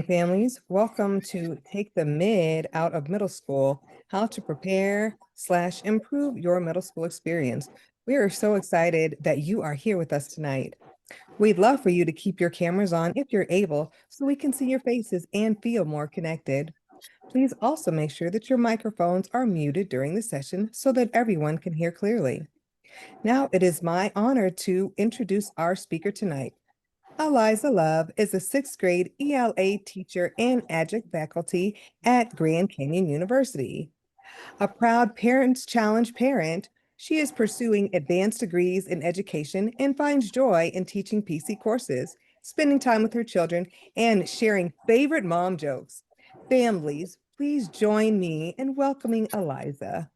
Families, welcome to Take the Mid Out of Middle School, how to prepare/improve your middle school experience. We are so excited that you are here with us tonight. We'd love for you to keep your cameras on if you're able, so we can see your faces and feel more connected. Please also make sure that your microphones are muted during the session so that everyone can hear clearly. Now, it is my honor to introduce our speaker tonight. Eliza Love is a sixth grade ELA teacher and adjunct faculty at Grand Canyon University. A proud Parents Challenge parent, she is pursuing advanced degrees in education and finds joy in teaching PC courses, spending time with her children, and sharing favorite mom jokes. Families, please join me in welcoming Eliza.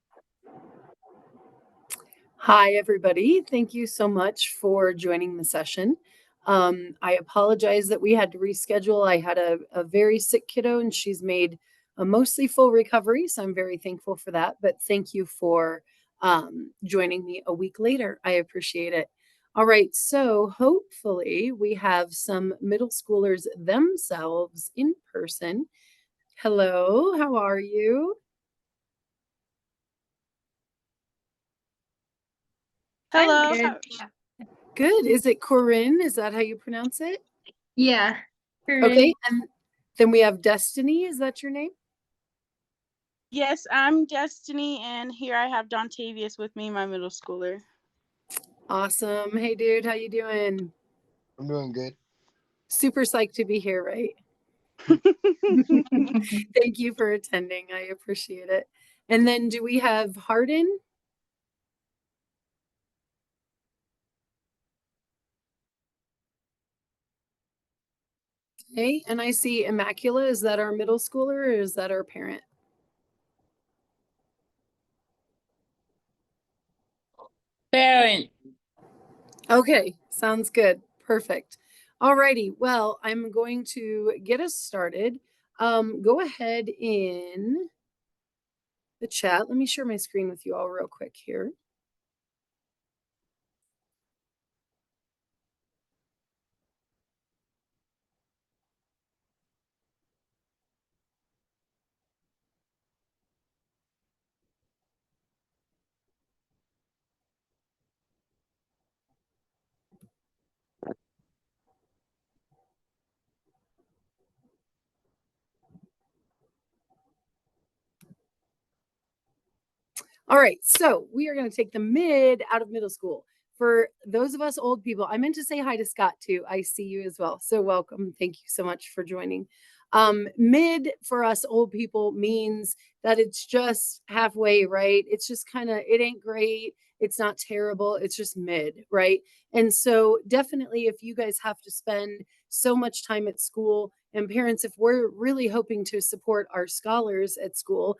Hi, everybody. Thank you so much for joining the session. I apologize that we had to reschedule. I had a very sick kiddo and she's made a mostly full recovery. So I'm very thankful for that. But thank you for joining me a week later. I appreciate it. All right. So hopefully we have some middle schoolers themselves in person. Hello, how are you? Hello. Yeah. Good. Is it Corinne? Is that how you pronounce it? Yeah. Okay. And then we have Destiny. Is that your name? Yes, I'm Destiny, and here I have Dontavius with me, my middle schooler. Awesome. Hey, dude. How you doing? I'm doing good. Super psyched to be here, right? Thank you for attending. I appreciate it. And then do we have Hardin? Okay. And I see Immacula. Is that our middle schooler or is that our parent? Parent. Okay. Sounds good. Perfect. All righty. Well, I'm going to get us started. Go ahead in the chat. Let me share my screen with you all real quick here. All right, so we are going to take the mid out of middle school. For those of us old people, I meant to say hi to Scott too. I see you as well. So welcome. Thank you so much for joining. Mid for us old people means that it's just halfway, right? It's just kind of, it ain't great. It's not terrible. It's just mid, right? And so definitely if you guys have to spend so much time at school, and parents, if we're really hoping to support our scholars at school,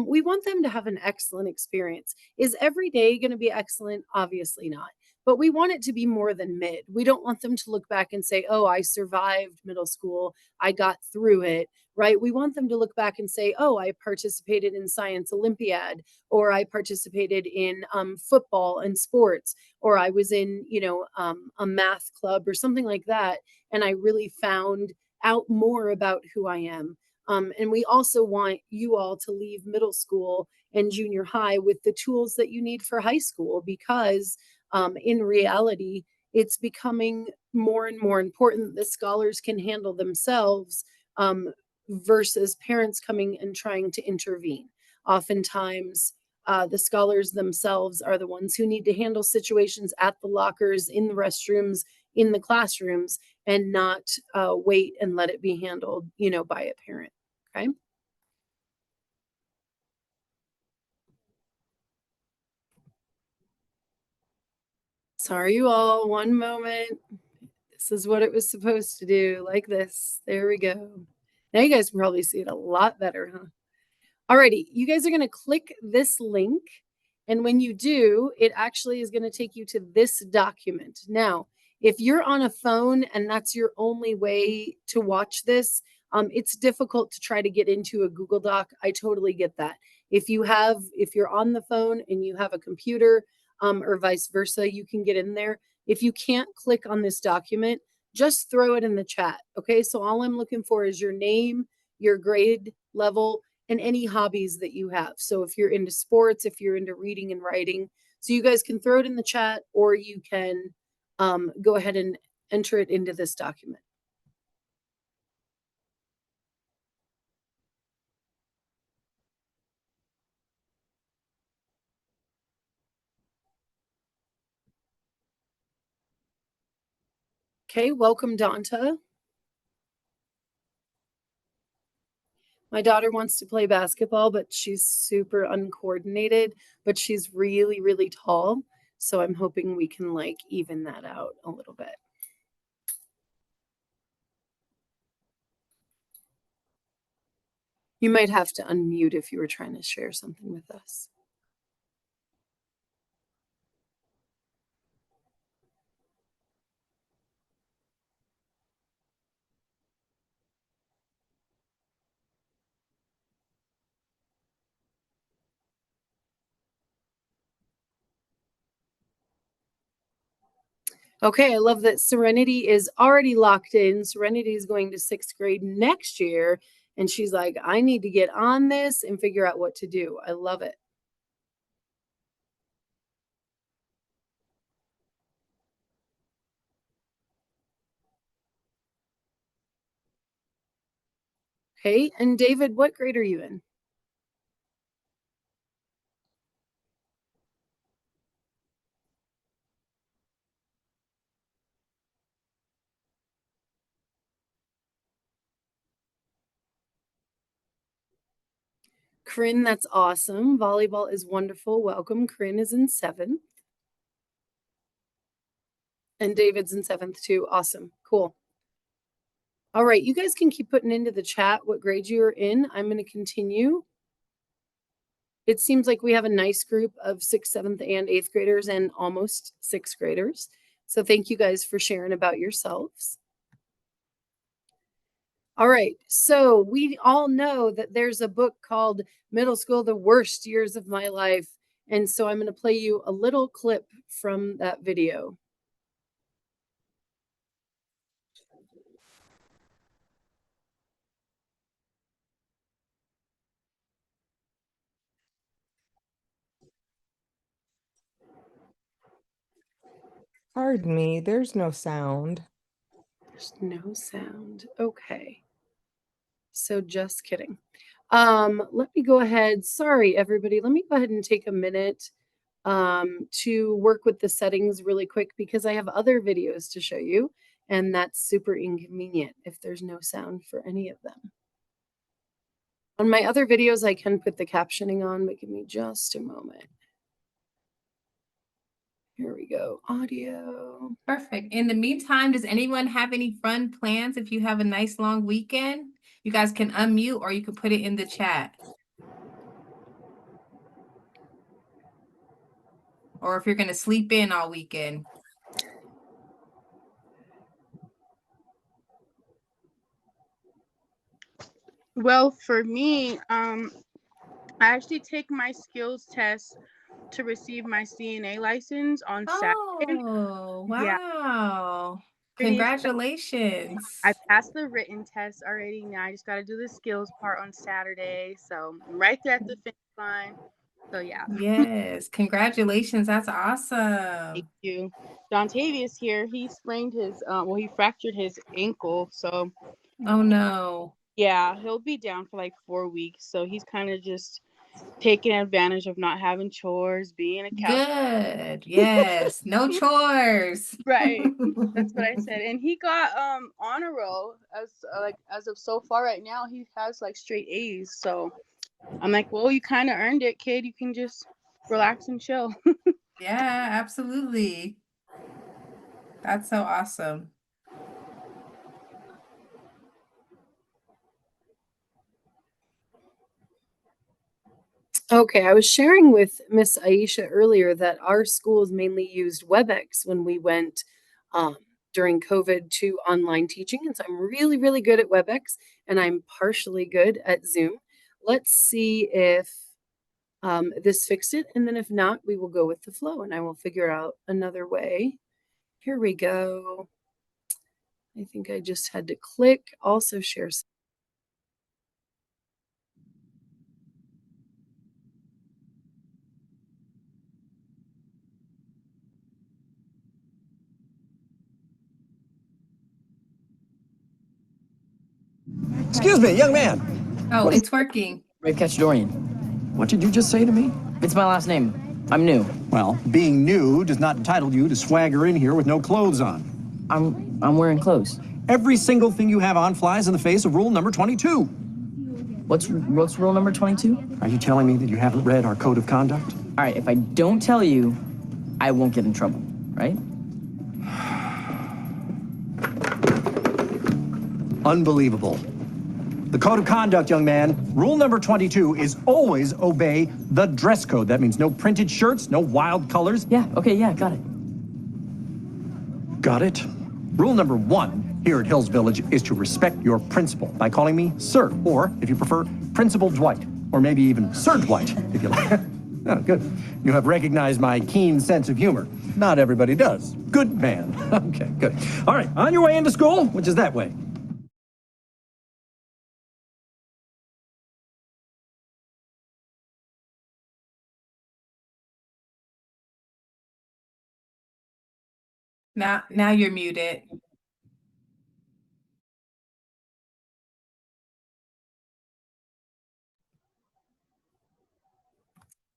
we want them to have an excellent experience. Is every day going to be excellent? Obviously not. But we want it to be more than mid. We don't want them to look back and say, oh, I survived middle school. I got through it, right? We want them to look back and say, oh, I participated in Science Olympiad, or I participated in football and sports, or I was in, a math club or something like that. And I really found out more about who I am. And we also want you all to leave middle school and junior high with the tools that you need for high school, because in reality, it's becoming more and more important that scholars can handle themselves versus parents coming and trying to intervene. Oftentimes, the scholars themselves are the ones who need to handle situations at the lockers, in the restrooms, in the classrooms, and not wait and let it be handled, by a parent. Okay. Sorry, you all. One moment. This is what it was supposed to do, like this. There we go. Now you guys can probably see it a lot better, huh? Alrighty, you guys are going to click this link. And when you do, it actually is going to take you to this document. Now, if you're on a phone and that's your only way to watch this, it's difficult to try to get into a Google Doc. I totally get that. If you're on the phone and you have a computer, or vice versa, you can get in there. If you can't click on this document, just throw it in the chat. Okay. So all I'm looking for is your name, your grade level, and any hobbies that you have. So if you're into sports, if you're into reading and writing, so you guys can throw it in the chat, or you can go ahead and enter it into this document. Okay, welcome, Donta. My daughter wants to play basketball, but she's super uncoordinated, but she's really, really tall. So I'm hoping we can like even that out a little bit. You might have to unmute if you were trying to share something with us. Okay, I love that Serenity is already locked in. Serenity is going to 6th grade next year. And she's like, I need to get on this and figure out what to do. I love it. Okay, and David, what grade are you in? Corinne, that's awesome. Volleyball is wonderful. Welcome. Corinne is in 7th. And David's in 7th too. Awesome. Cool. All right, you guys can keep putting into the chat what grade you are in. I'm going to continue. It seems like we have a nice group of 6th, 7th, and 8th graders and almost 6th graders. So thank you guys for sharing about yourselves. All right, so we all know that there's a book called Middle School, The Worst Years of My Life. And so I'm going to play you a little clip from that video. Pardon me, there's no sound. There's no sound. Okay. So just kidding. Let me go ahead. Sorry, everybody. Let me go ahead and take a minute to work with the settings really quick because I have other videos to show you, and that's super inconvenient if there's no sound for any of them. On my other videos, I can put the captioning on, but give me just a moment. Here we go. Audio. Perfect. In the meantime, does anyone have any fun plans if you have a nice long weekend? You guys can unmute or you can put it in the chat. Or if you're going to sleep in all weekend. Well, for me, I actually take my skills test to receive my CNA license on Saturday. Oh, Yeah, wow. pretty excited. Congratulations. I passed the written test already. Now I just got to do the skills part on Saturday. So I'm right there at the finish line. So yeah. Yes, congratulations. That's awesome. Thank you. Dontavius here, he sprained his, he fractured his ankle. So Oh no. yeah, he'll be down for like 4 weeks. So he's kind of just taking advantage of not having chores, being a couch. Good. Yes. No chores. Right. That's what I said. And he got honor roll as of so far right now. He has like straight A's. So I'm like, well, you kind of earned it, kid. You can just relax and chill. Yeah, absolutely. That's so awesome. Okay, I was sharing with Miss Aisha earlier that our schools mainly used WebEx when we went during COVID to online teaching. And so I'm really, really good at WebEx and I'm partially good at Zoom. Let's see if this fixed it. And then if not, we will go with the flow and I will figure out another way. Here we go. I think I just had to click also share. Excuse me, young man. Oh, What is- it's working. Brave catch Dorian. What did you just say to me? It's my last name. I'm new. Well, being new does not entitle you to swagger in here with no clothes on. I'm wearing clothes. Every single thing you have on flies in the face of rule number 22. What's rule number 22? Are you telling me that you haven't read our code of conduct? All right, if I don't tell you, I won't get in trouble, right? Unbelievable. The code of conduct, young man, rule number 22 is always obey the dress code. That means no printed shirts, no wild colors. Yeah, okay, yeah, got it. Got it? Rule number 1 here at Hills Village is to respect your principal by calling me Sir, or if you prefer, Principal Dwight, or maybe even Sir Dwight, if you like. Oh, good. You have recognized my keen sense of humor. Not everybody does. Good man. Okay, good. All right, on your way into school, which is that way. Now you're muted.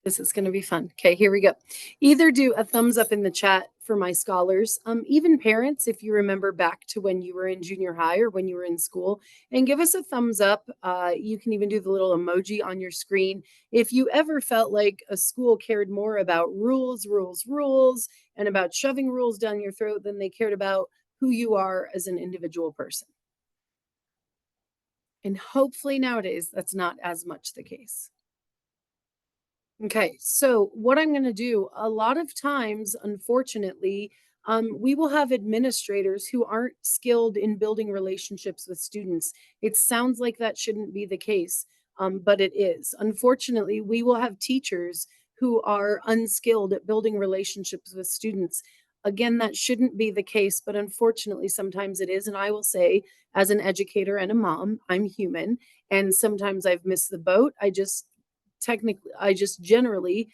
This is going to be fun. Okay, here we go. Either do a thumbs up in the chat for my scholars, even parents, if you remember back to when you were in junior high or when you were in school, and give us a thumbs up. You can even do the little emoji on your screen. If you ever felt like a school cared more about rules, and about shoving rules down your throat than they cared about who you are as an individual person. And hopefully nowadays, that's not as much the case. Okay, so what I'm going to do, a lot of times, unfortunately, we will have administrators who aren't skilled in building relationships with students. It sounds like that shouldn't be the case, but it is. Unfortunately, we will have teachers who are unskilled at building relationships with students. Again, that shouldn't be the case, but unfortunately, sometimes it is. And I will say, as an educator and a mom, I'm human, and sometimes I've missed the boat. I just generally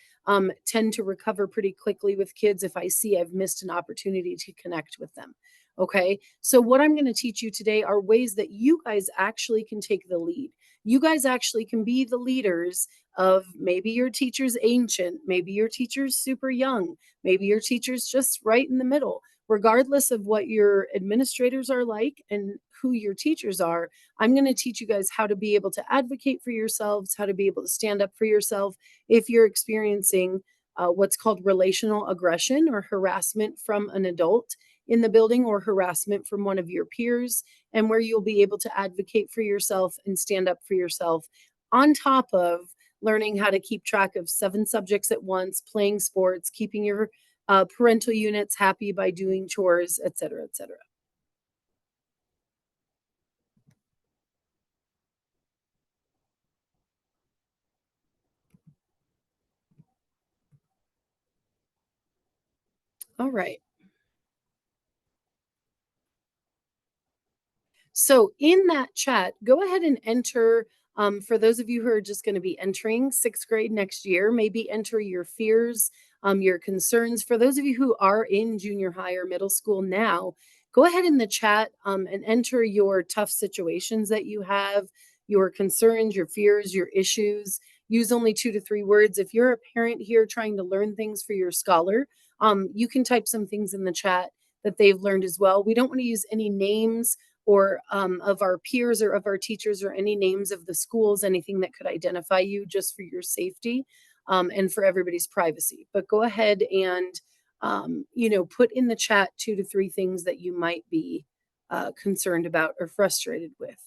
tend to recover pretty quickly with kids if I see I've missed an opportunity to connect with them. Okay. So, what I'm going to teach you today are ways that you guys actually can take the lead. You guys actually can be the leaders of maybe your teacher's ancient, maybe your teacher's super young, maybe your teacher's just right in the middle. Regardless of what your administrators are like and who your teachers are, I'm going to teach you guys how to be able to advocate for yourselves, how to be able to stand up for yourself if you're experiencing what's called relational aggression or harassment from an adult in the building or harassment from one of your peers, and where you'll be able to advocate for yourself and stand up for yourself on top of learning how to keep track of 7 subjects at once, playing sports, keeping your parental units happy by doing chores, et cetera, et cetera. All right. So in that chat, go ahead and enter, for those of you who are just going to be entering 6th grade next year, maybe enter your fears, your concerns. For those of you who are in junior high or middle school now, go ahead in the chat and enter your tough situations that you have, your concerns, your fears, your issues. Use only 2 to 3 words. If you're a parent here trying to learn things for your scholar, you can type some things in the chat that they've learned as well. We don't want to use any names or of our peers or of our teachers or any names of the schools, anything that could identify you, just for your safety and for everybody's privacy. But go ahead and, put in the chat 2 to 3 things that you might be concerned about or frustrated with.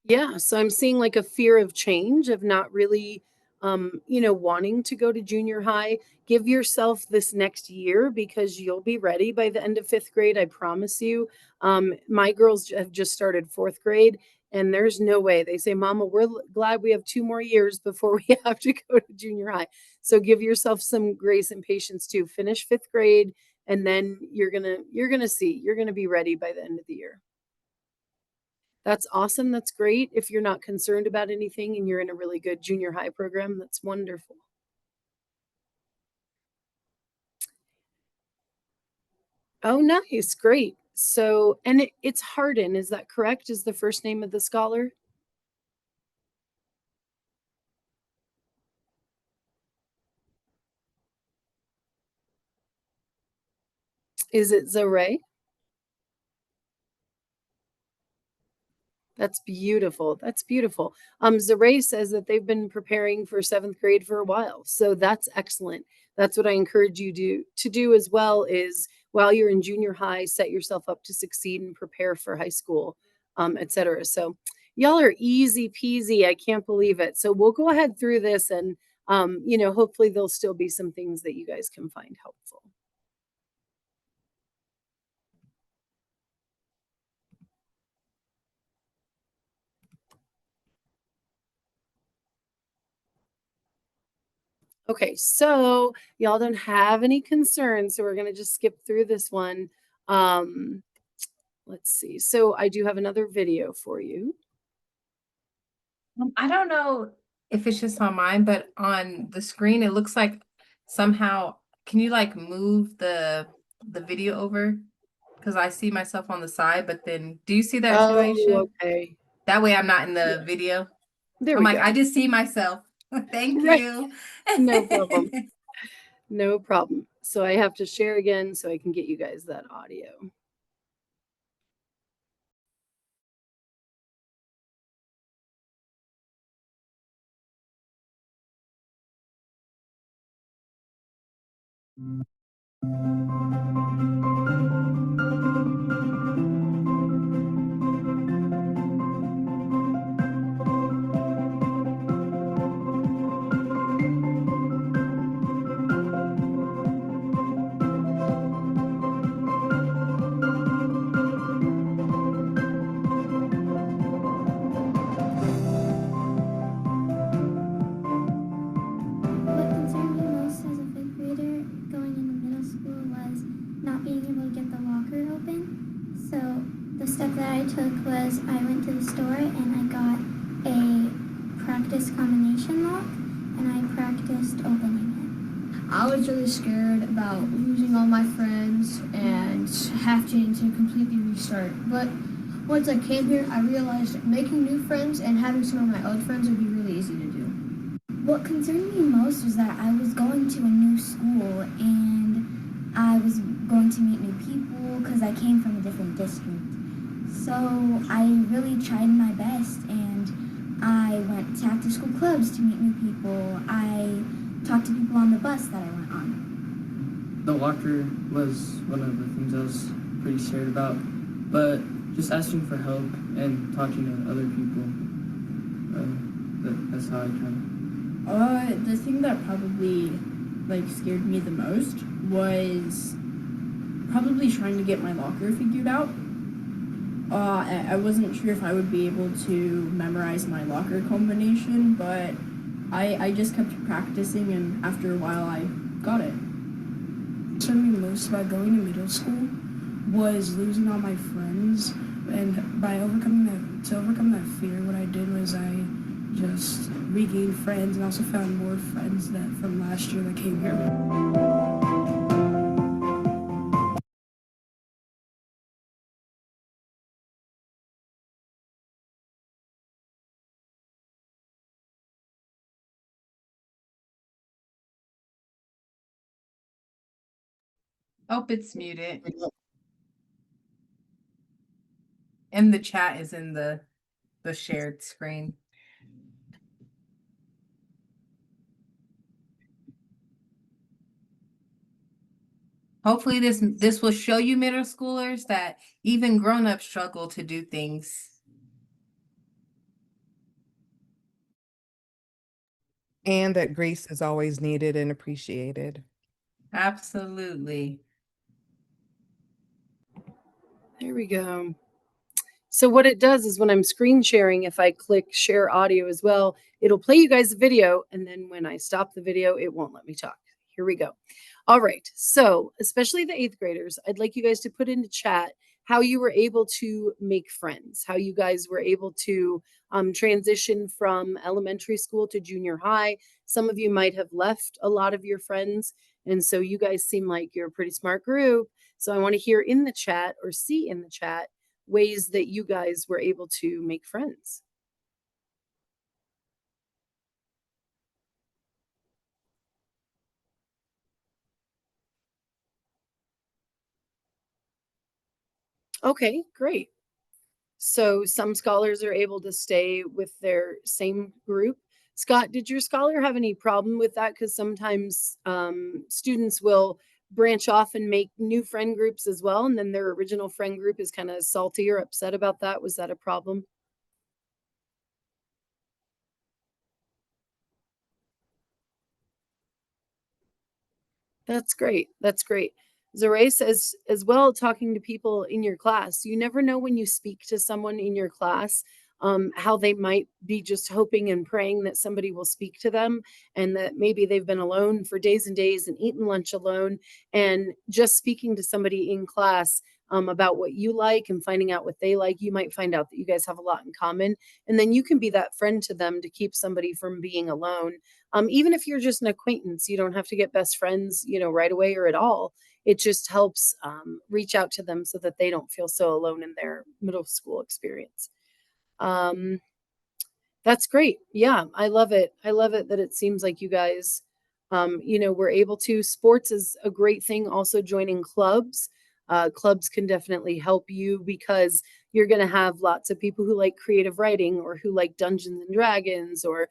Yeah, so I'm seeing like a fear of change, of not really wanting to go to junior high. Give yourself this next year because you'll be ready by the end of 5th grade. I promise you. My girls have just started 4th grade, and there's no way. They say, Mama, we're glad we have 2 more years before we have to go to junior high. So give yourself some grace and patience to finish 5th grade, and then you're gonna see. You're gonna be ready by the end of the year. That's awesome. That's great. If you're not concerned about anything and you're in a really good junior high program, that's wonderful. Oh, nice. Great. So, and it's Hardin, is that correct? Is the first name of the scholar? Is it Zoray? That's beautiful. That's beautiful. Zaray says that they've been preparing for 7th grade for a while. So that's excellent. That's what I encourage you to do as well, is while you're in junior high, set yourself up to succeed and prepare for high school, etc. So y'all are easy peasy. I can't believe it. So we'll go ahead through this, and hopefully there'll still be some things that you guys can find helpful. Okay, so y'all don't have any concerns, so we're gonna just skip through this one. Let's see. So I do have another video for you. I don't know if it's just on mine, but on the screen it looks like somehow, can you like move the video over? Because I see myself on the side, but then do you see that too, Aisha? Oh, okay. That way I'm not in the video. There I'm we like, go. I just see myself. Thank Right. you. No problem. No problem. So I have to share again so I can get you guys that audio. What concerned me most as a fifth grader going into middle school was not being able to get the locker open. So the step that I took was I went to the store and I got a practice combination lock and I practiced opening it. I was really scared about losing all my friends and having to completely restart. But once I came here, I realized that making new friends and having some of my old friends would be really easy to do. What concerned me most was that I was going to a new school and I was going to meet new people because I came from a different district. So I really tried my best and I went to after school clubs to meet new people. I talked to people on the bus that I went on. The locker was one of the things I was pretty scared about, but just asking for help and talking to other people, that's how I kind of... The thing that probably scared me the most was probably trying to get my locker figured out. I wasn't sure if I would be able to memorize my locker combination, but I just kept practicing, and after a while I got it. What concerned me most about going to middle school was losing all my friends, and to overcome that fear, what I did was I just regained friends and also found more friends from last year that came here. Oh, it's muted. And the chat is in the shared screen. Hopefully this will show you middle schoolers that even grown-ups struggle to do things. And that grace is always needed and appreciated. Absolutely. There we go. So what it does is when I'm screen sharing, if I click share audio as well, it'll play you guys the video. And then when I stop the video, it won't let me talk. Here we go. All right. So especially the eighth graders, I'd like you guys to put into chat how you were able to make friends, how you guys were able to transition from elementary school to junior high. Some of you might have left a lot of your friends. And so you guys seem like you're a pretty smart group. So I want to hear in the chat or see in the chat ways that you guys were able to make friends. Okay, great. So some scholars are able to stay with their same group. Scott, did your scholar have any problem with that? Because sometimes students will branch off and make new friend groups as well, and then their original friend group is kind of salty or upset about that. Was that a problem? That's great. That's great. Zaray says as well, talking to people in your class. You never know when you speak to someone in your class, how they might be just hoping and praying that somebody will speak to them and that maybe they've been alone for days and days and eaten lunch alone. And just speaking to somebody in class about what you like and finding out what they like, you might find out that you guys have a lot in common. And then you can be that friend to them to keep somebody from being alone. Even if you're just an acquaintance, you don't have to get best friends, right away or at all. It just helps reach out to them so that they don't feel so alone in their middle school experience. Um, that's great. Yeah, I love it. I love it that it seems like you guys, were able to. Sports is a great thing. Also, joining clubs. Clubs can definitely help you because you're going to have lots of people who like creative writing or who like Dungeons and Dragons or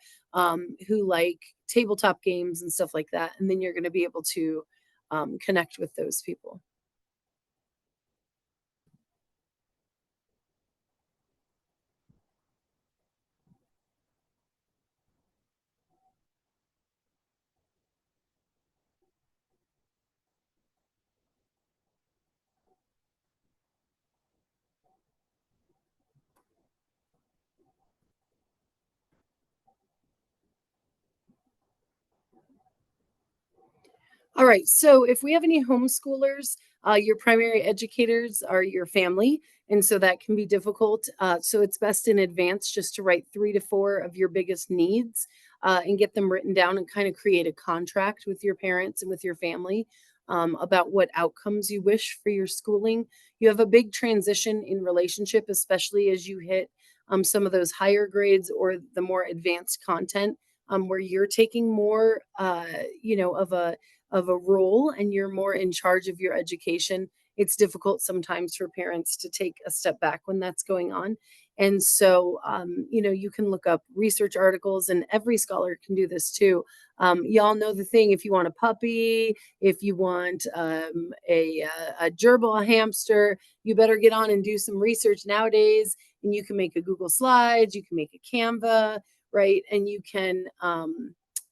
who like tabletop games and stuff like that. And then you're going to be able to connect with those people. All right. So if we have any homeschoolers, your primary educators are your family. And so that can be difficult. So it's best in advance just to write 3 to 4 of your biggest needs and get them written down and kind of create a contract with your parents and with your family about what outcomes you wish for your schooling. You have a big transition in relationship, especially as you hit some of those higher grades or the more advanced content where you're taking more, of a role and you're more in charge of your education, it's difficult sometimes for parents to take a step back when that's going on. And so, you can look up research articles, and every scholar can do this too. Y'all know the thing: if you want a puppy, if you want a gerbil, a hamster, you better get on and do some research nowadays. And you can make a Google Slides, you can make a Canva, right? And you can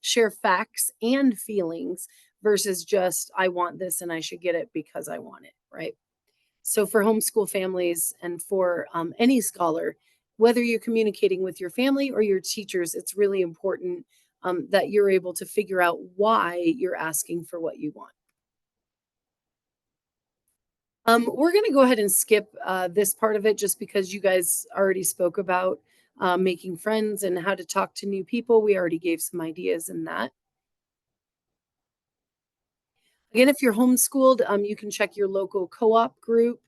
share facts and feelings versus just, I want this and I should get it because I want it, right? So for homeschool families and for any scholar, whether you're communicating with your family or your teachers, it's really important that you're able to figure out why you're asking for what you want. We're going to go ahead and skip this part of it just because you guys already spoke about making friends and how to talk to new people. We already gave some ideas in that. Again, if you're homeschooled, you can check your local co-op group.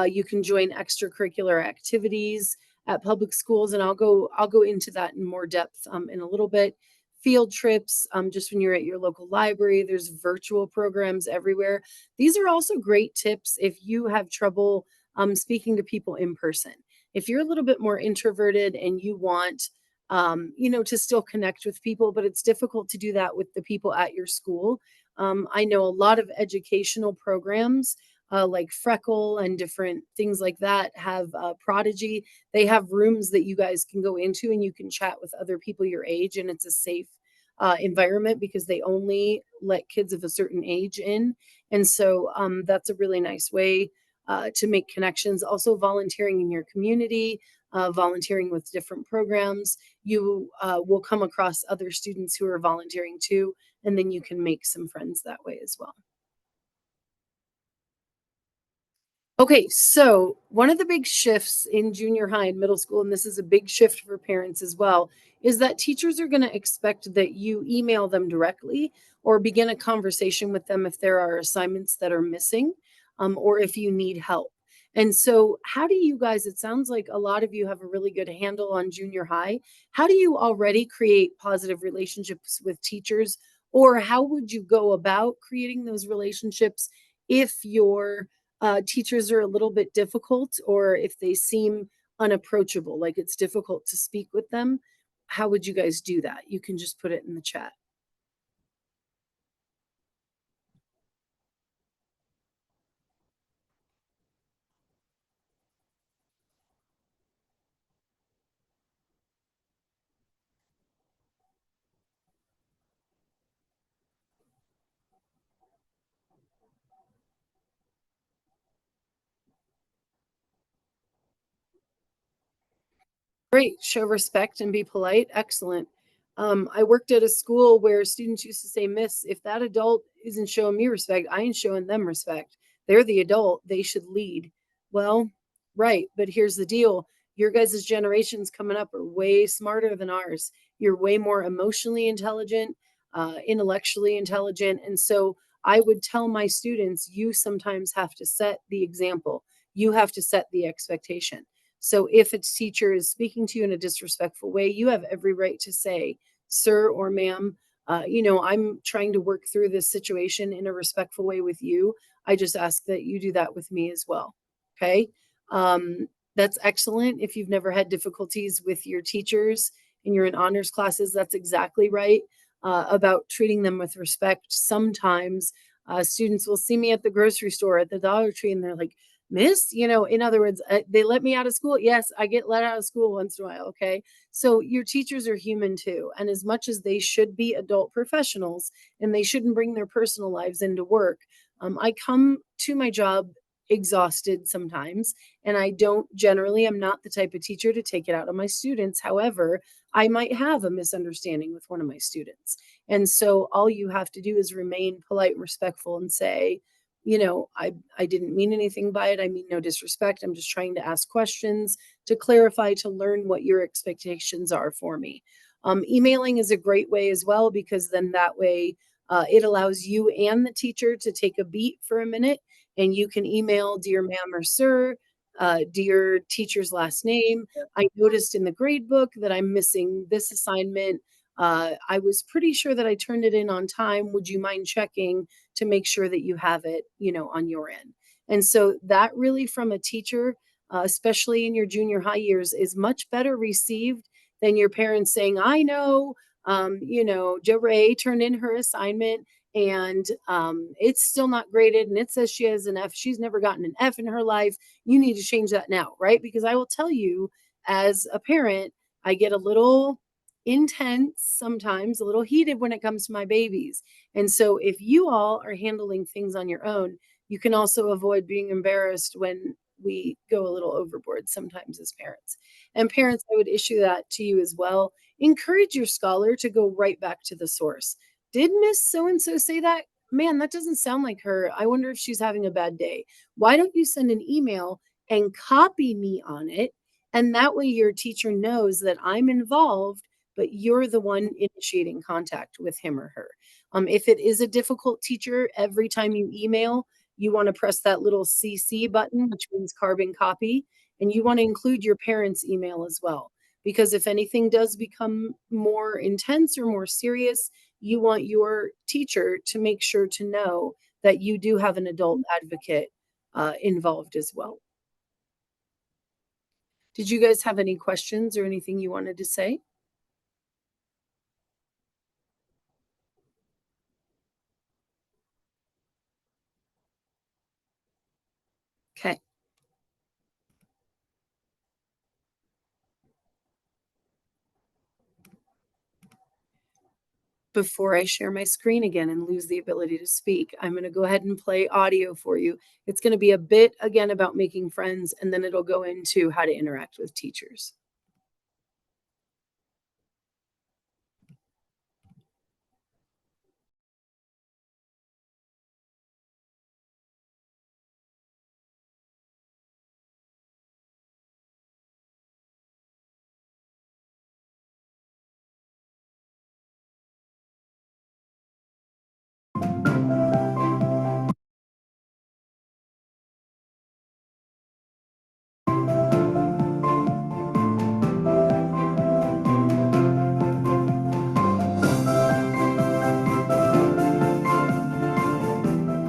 You can join extracurricular activities at public schools, and I'll go into that in more depth in a little bit. Field trips, just when you're at your local library, there's virtual programs everywhere. These are also great tips if you have trouble speaking to people in person. If you're a little bit more introverted and you want, to still connect with people, but it's difficult to do that with the people at your school. I know a lot of educational programs like Freckle and different things like that have Prodigy. They have rooms that you guys can go into and you can chat with other people your age, and it's a safe environment because they only let kids of a certain age in. And so that's a really nice way to make connections. Also, volunteering in your community, volunteering with different programs. You will come across other students who are volunteering too, and then you can make some friends that way as well. Okay, so one of the big shifts in junior high and middle school, and this is a big shift for parents as well, is that teachers are going to expect that you email them directly or begin a conversation with them if there are assignments that are missing, or if you need help. And so, how do you guys? It sounds like a lot of you have a really good handle on junior high. How do you already create positive relationships with teachers, or how would you go about creating those relationships if you're teachers are a little bit difficult or if they seem unapproachable, like it's difficult to speak with them? How would you guys do that? You can just put it in the chat. Great. Show respect and be polite. Excellent. I worked at a school where students used to say, Miss, if that adult isn't showing me respect, I ain't showing them respect. They're the adult. They should lead. Well, right. But here's the deal. Your guys' generations coming up are way smarter than ours. You're way more emotionally intelligent, intellectually intelligent. And so I would tell my students, you sometimes have to set the example. You have to set the expectation. So if a teacher is speaking to you in a disrespectful way, you have every right to say, sir or ma'am, I'm trying to work through this situation in a respectful way with you. I just ask that you do that with me as well. Okay. That's excellent. If you've never had difficulties with your teachers and you're in honors classes, that's exactly right about treating them with respect. Sometimes students will see me at the grocery store, at the Dollar Tree, and they're like, Miss, in other words, they let me out of school. Yes, I get let out of school once in a while. Okay. So your teachers are human too. And as much as they should be adult professionals and they shouldn't bring their personal lives into work, I come to my job exhausted sometimes. And I don't generally, I'm not the type of teacher to take it out on my students. However, I might have a misunderstanding with one of my students. And so all you have to do is remain polite and respectful and say, I didn't mean anything by it. I mean no disrespect. I'm just trying to ask questions to clarify, to learn what your expectations are for me. Emailing is a great way as well, because then that way it allows you and the teacher to take a beat for a minute, and you can email, dear ma'am or sir, dear teacher's last name. I noticed in the grade book that I'm missing this assignment. I was pretty sure that I turned it in on time. Would you mind checking to make sure that you have it, on your end? And so that really, from a teacher, especially in your junior high years, is much better received than your parents saying, I know, Jo Ray turned in her assignment and it's still not graded and it says she has an F. She's never gotten an F in her life. You need to change that now, right? Because I will tell you, as a parent, I get a little intense sometimes, a little heated when it comes to my babies. And so if you all are handling things on your own, you can also avoid being embarrassed when we go a little overboard sometimes as parents. And parents, I would issue that to you as well. Encourage your scholar to go right back to the source. Did Miss So and so say that? Man, that doesn't sound like her. I wonder if she's having a bad day. Why don't you send an email and copy me on it? And that way your teacher knows that I'm involved, but you're the one initiating contact with him or her. If it is a difficult teacher, every time you email, you want to press that little CC button, which means carbon copy, and you want to include your parents' email as well. Because if anything does become more intense or more serious, you want your teacher to make sure to know that you do have an adult advocate involved as well. Did you guys have any questions or anything you wanted to say? Okay. before I share my screen again and lose the ability to speak, I'm going to go ahead and play audio for you. It's going to be a bit, again, about making friends, and then it'll go into how to interact with teachers.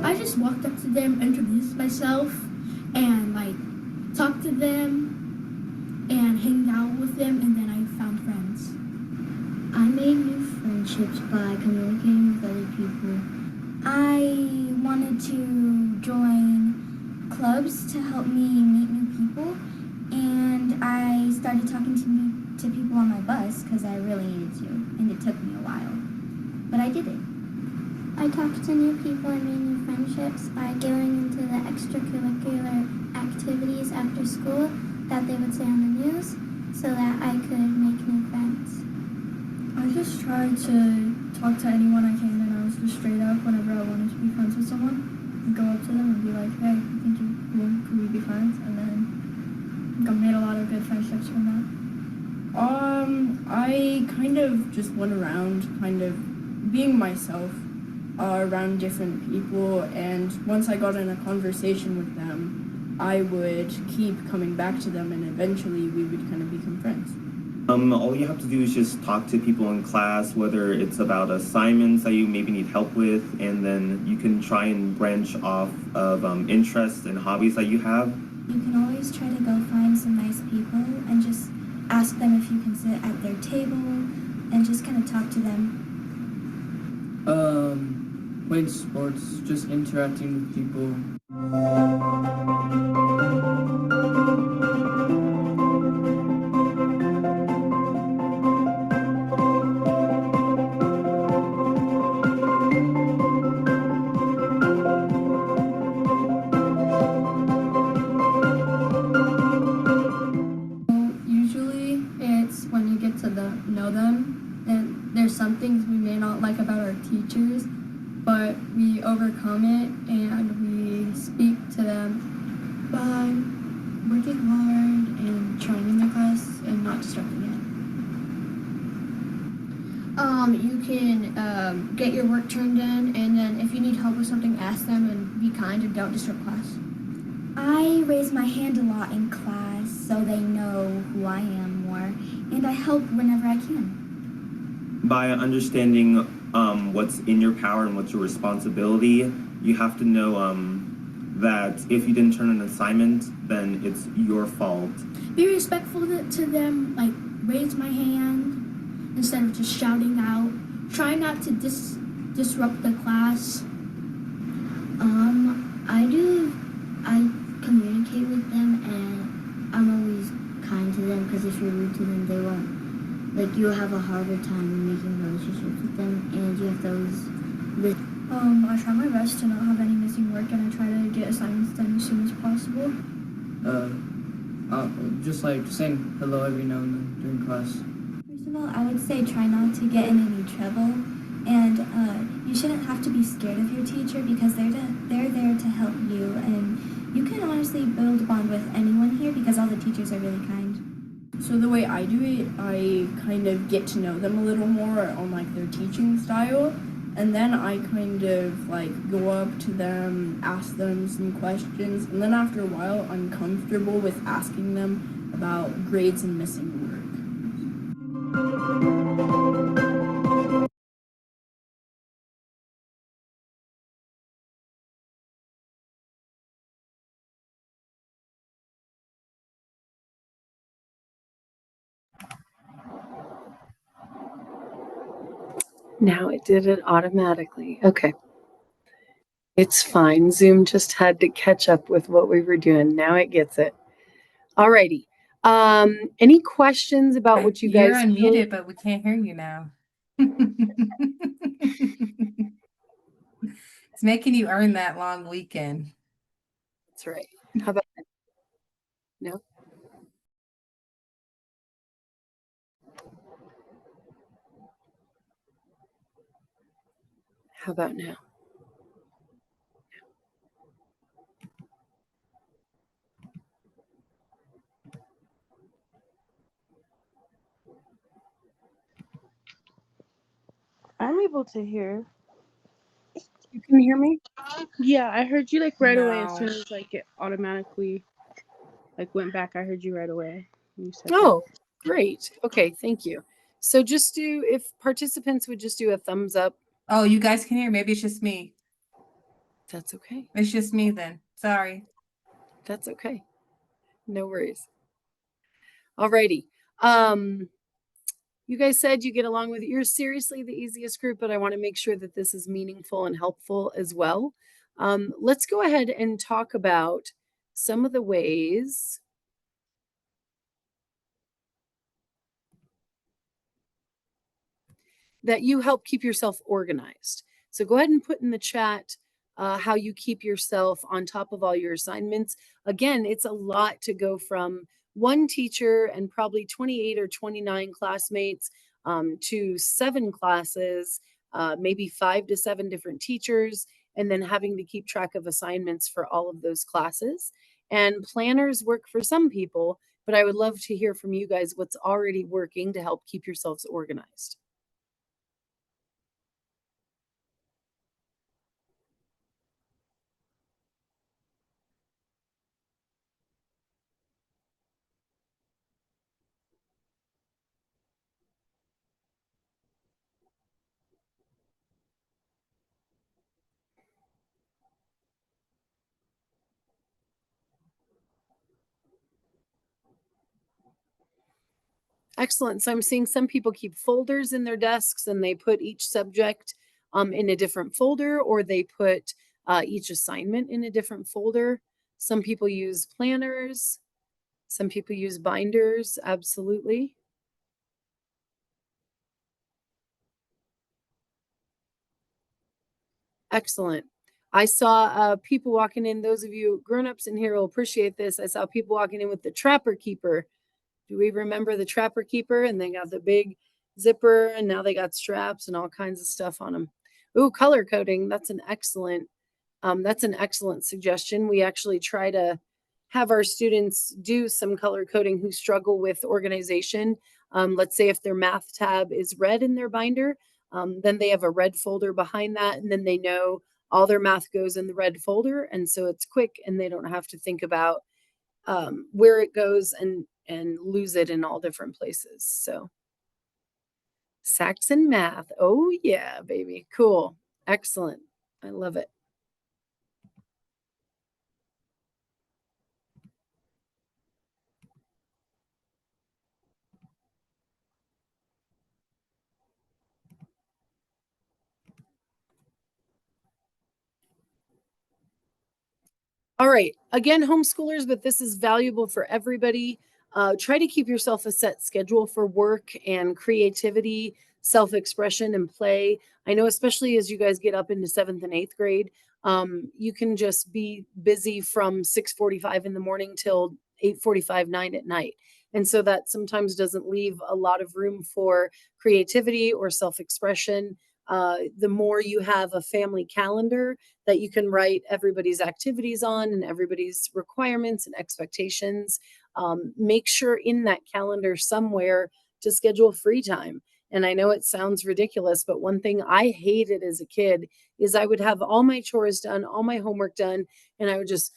I just walked up to them, introduced myself, and like talked to them and hanged out with them, and then I found friends. I made new friendships by communicating with other people. I wanted to join clubs to help me meet new people, and I started talking to people on my bus because I really needed to, and it took me a while, but I did it. I talked to new people and made new friendships by going into the extracurricular activities after school that they would say on the news so that I could make new friends. I just tried to talk to anyone I can, and I was just straight up whenever I wanted to be friends with someone. I'd go up to them and be like, hey, I think you're cool, could we be friends? And then I made a lot of good friendships from that. I kind of just went around kind of being myself around different people, and once I got in a conversation with them, I would keep coming back to them, and eventually we would kind of become friends. All you have to do is just talk to people in class, whether it's about assignments that you maybe need help with, and then you can try and branch off of interests and hobbies that you have. You can always try to go find some nice people and just ask them if you can sit at their table and just kind of talk to them. Playing sports, just interacting with people. Usually it's when you get to know them, and there's some things we may not like about our teachers, but we overcome it and we speak to them by working hard and trying in their class and not disrupting it. You can get your work turned in, and then if you need help with something, ask them and be kind and don't disrupt class. I raise my hand a lot in class so they know who I am more, and I help whenever I can. By understanding what's in your power and what's your responsibility, you have to know that if you didn't turn an assignment, then it's your fault. Be respectful to them, like raise my hand instead of just shouting out. Try not to disrupt the class. I communicate with them, and I'm always kind to them, because if you're rude to them, they won't, like, you'll have a harder time making relationships with them, and you have those. I try my best to not have any missing work, and I try to get assignments done as soon as possible. Just like saying hello every now and then during class. First of all, I would say try not to get in any trouble, and you shouldn't have to be scared of your teacher, because they're there to help you, and you can honestly build a bond with anyone here because all the teachers are really kind. So the way I do it, I kind of get to know them a little more on like their teaching style, and then I kind of like go up to them, ask them some questions, and then after a while I'm comfortable with asking them about grades and missing work. Now it did it automatically. Okay. It's fine. Zoom just had to catch up with what we were doing. Now it gets it. Alrighty. Any questions about what you You're guys unmuted, but we can't hear you now. It's making you earn that long weekend. That's right. How about no? How about now? I'm able to hear. You can hear me? Yeah, I heard you like right away as soon No. as like it automatically like went back. I heard you right away. when You said Oh, great. Okay, thank you. So just do, if participants would just do a thumbs up, Oh, you guys can hear? Maybe it's just me. that's okay. It's just me then. Sorry. That's okay. No worries. Alrighty. You guys said you get along with, you're seriously the easiest group, but I want to make sure that this is meaningful and helpful as well. Let's go ahead and talk about some of the ways that you help keep yourself organized. So go ahead and put in the chat how you keep yourself on top of all your assignments. Again, it's a lot to go from one teacher and probably 28 or 29 classmates to 7 classes, maybe 5 to 7 different teachers, and then having to keep track of assignments for all of those classes. And planners work for some people, but I would love to hear from you guys what's already working to help keep yourselves organized. Excellent. So I'm seeing some people keep folders in their desks and they put each subject in a different folder, or they put each assignment in a different folder. Some people use planners. Some people use binders. Absolutely. Excellent. I saw people walking in. Those of you grown-ups in here will appreciate this. I saw people walking in with the Trapper Keeper. Do we remember the Trapper Keeper? And they got the big zipper, and now they got straps and all kinds of stuff on them. Ooh, color coding. That's an excellent suggestion. We actually try to have our students do some color coding who struggle with organization. Let's say if their math tab is red in their binder, then they have a red folder behind that, and then they know all their math goes in the red folder, and so it's quick, and they don't have to think about where it goes and lose it in all different places. So Saxon math. Oh yeah, baby. Cool. Excellent. I love it. All right. Again, homeschoolers, but this is valuable for everybody. Try to keep yourself a set schedule for work and creativity, self expression, and play. I know, especially as you guys get up into 7th and 8th grade, you can just be busy from 6:45 in the morning till 8:45, 9 at night. And so that sometimes doesn't leave a lot of room for creativity or self expression. The more you have a family calendar that you can write everybody's activities on and everybody's requirements and expectations, make sure in that calendar somewhere to schedule free time. And I know it sounds ridiculous, but one thing I hated as a kid is I would have all my chores done, all my homework done, and I would just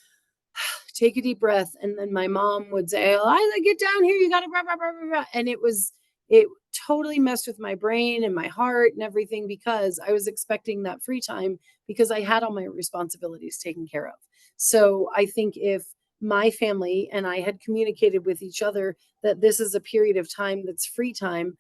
take a deep breath. And then my mom would say, Eliza, get down here. You got to, blah, blah, blah, blah, blah. And it totally messed with my brain and my heart and everything because I was expecting that free time because I had all my responsibilities taken care of. So I think if my family and I had communicated with each other that this is a period of time that's free time,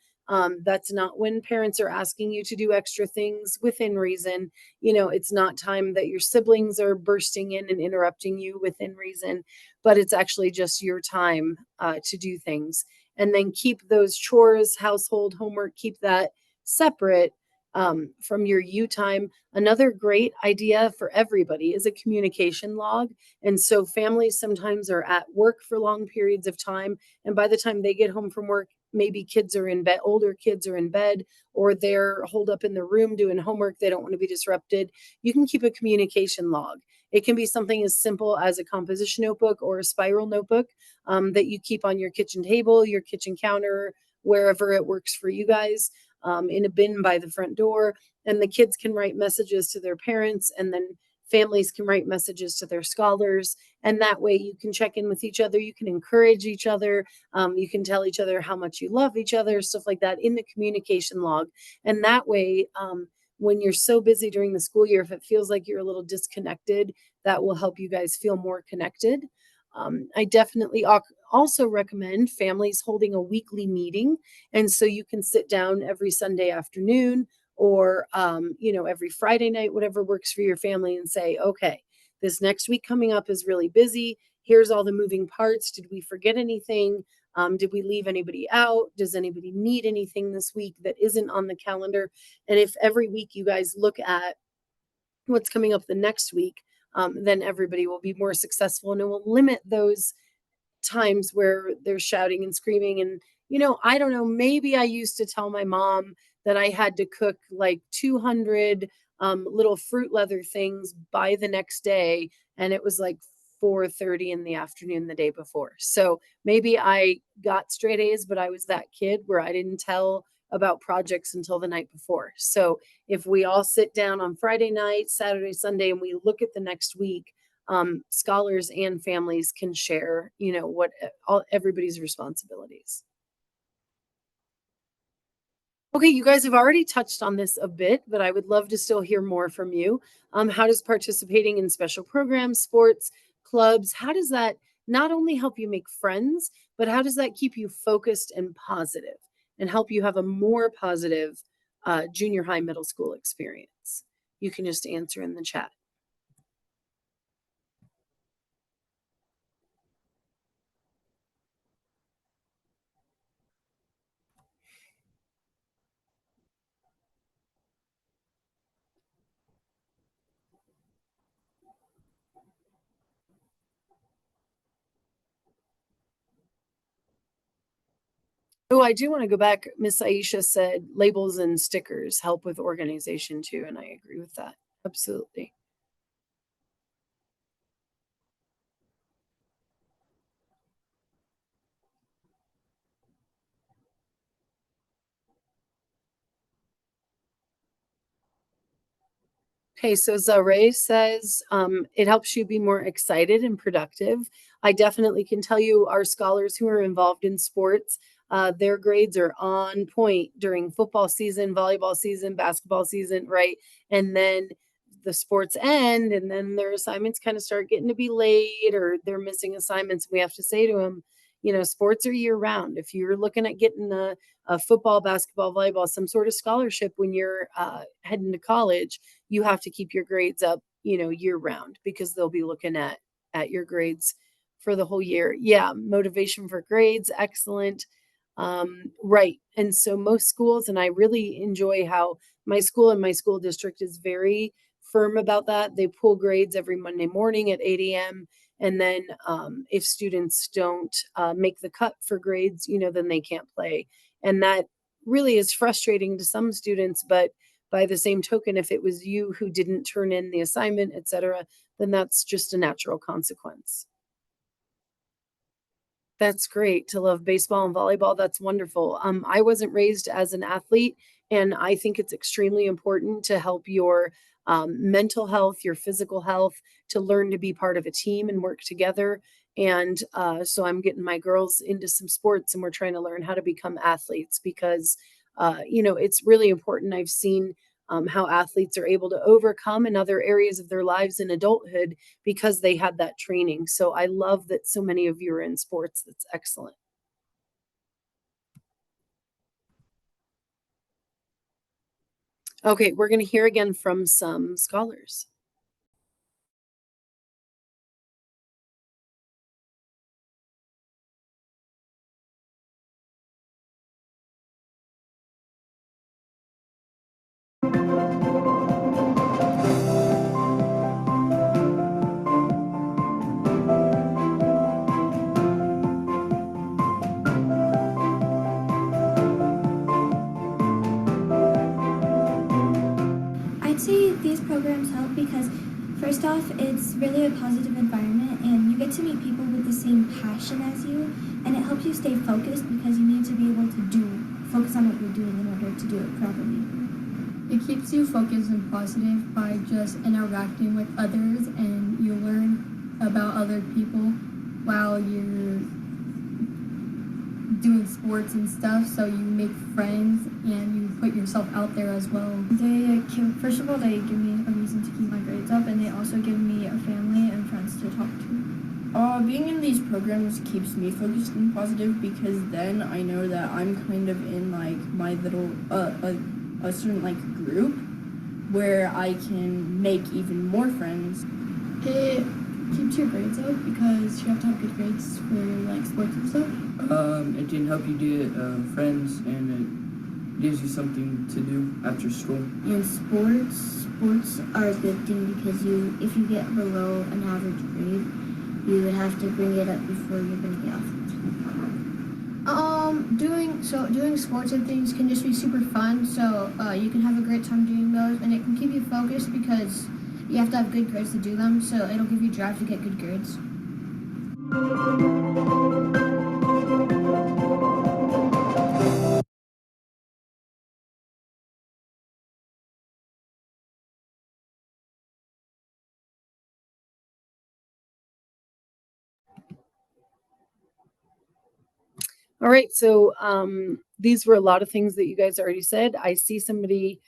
that's not when parents are asking you to do extra things within reason. You know, it's not time that your siblings are bursting in and interrupting you within reason, but it's actually just your time to do things. And then keep those chores, household, homework, keep that separate from your U time. Another great idea for everybody is a communication log. And so families sometimes are at work for long periods of time. And by the time they get home from work, maybe kids are in bed, older kids are in bed, or they're holed up in their room doing homework. They don't want to be disrupted. You can keep a communication log. It can be something as simple as a composition notebook or a spiral notebook that you keep on your kitchen table, your kitchen counter, wherever it works for you guys, in a bin by the front door. And the kids can write messages to their parents, and then families can write messages to their scholars. And that way you can check in with each other. You can encourage each other. You can tell each other how much you love each other, stuff like that in the communication log. And that way, when you're so busy during the school year, if it feels like you're a little disconnected, that will help you guys feel more connected. I definitely also recommend families holding a weekly meeting. And so you can sit down every Sunday afternoon or, every Friday night, whatever works for your family, and say, okay, this next week coming up is really busy. Here's all the moving parts. Did we forget anything? Did we leave anybody out? Does anybody need anything this week that isn't on the calendar? And if every week you guys look at what's coming up the next week, then everybody will be more successful, and it will limit those times where they're shouting and screaming. And, I don't know, maybe I used to tell my mom that I had to cook like 200 little fruit leather things by the next day. And it was like 4:30 in the afternoon the day before. So maybe I got straight A's, but I was that kid where I didn't tell about projects until the night before. So if we all sit down on Friday night, Saturday, Sunday, and we look at the next week, scholars and families can share, what all everybody's responsibilities. Okay, you guys have already touched on this a bit, but I would love to still hear more from you. How does participating in special programs, sports, clubs, how does that not only help you make friends, but how does that keep you focused and positive and help you have a more positive junior high, middle school experience? You can just answer in the chat. Oh, I do want to go back. Miss Aisha said labels and stickers help with organization too, and I agree with that. Absolutely. Okay, so Zare says it helps you be more excited and productive. I definitely can tell you our scholars who are involved in sports, their grades are on point during football season, volleyball season, basketball season, right? And then the sports end, and then their assignments kind of start getting to be late, or they're missing assignments. We have to say to them, sports are year round. If you're looking at getting a football, basketball, volleyball, some sort of scholarship when you're heading to college, you have to keep your grades up, year round, because they'll be looking at your grades for the whole year. Yeah, motivation for grades, excellent. Right. And so most schools, and I really enjoy how my school and my school district is very firm about that. They pull grades every Monday morning at 8 a.m. And then if students don't make the cut for grades, then they can't play. And that really is frustrating to some students, but by the same token, if it was you who didn't turn in the assignment, etc., then that's just a natural consequence. That's great to love baseball and volleyball. That's wonderful. I wasn't raised as an athlete, and I think it's extremely important to help your mental health, your physical health, to learn to be part of a team and work together. And so I'm getting my girls into some sports, and we're trying to learn how to become athletes because, it's really important. I've seen how athletes are able to overcome in other areas of their lives in adulthood because they had that training. So I love that so many of you are in sports. That's excellent. Okay, we're going to hear again from some scholars. say these programs help because first off, it's really a positive environment and you get to meet people with the same passion as you, and it helps you stay focused because you need to be able to focus on what you're doing in order to do it properly. It keeps you focused and positive by just interacting with others, and you learn about other people while you're doing sports and stuff, so you make friends and you put yourself out there as well. First of all, they give me a reason to keep my grades up, and they also give me a family and friends to talk to. Being in these programs keeps me focused and positive because then I know that I'm kind of in like my little a certain like group where I can make even more friends. It keeps your grades up because you have to have good grades for like sports and stuff. It can help you get friends, and it gives you something to do after school. And sports are a good thing because if you get below an average grade, you would have to bring it up before you're going to get off the team. Doing sports and things can just be super fun. So you can have a great time doing those, and it can keep you focused because you have to have good grades to do them. So it'll give you drive to get good grades. All right, so these were a lot of things that you guys already said. I see somebody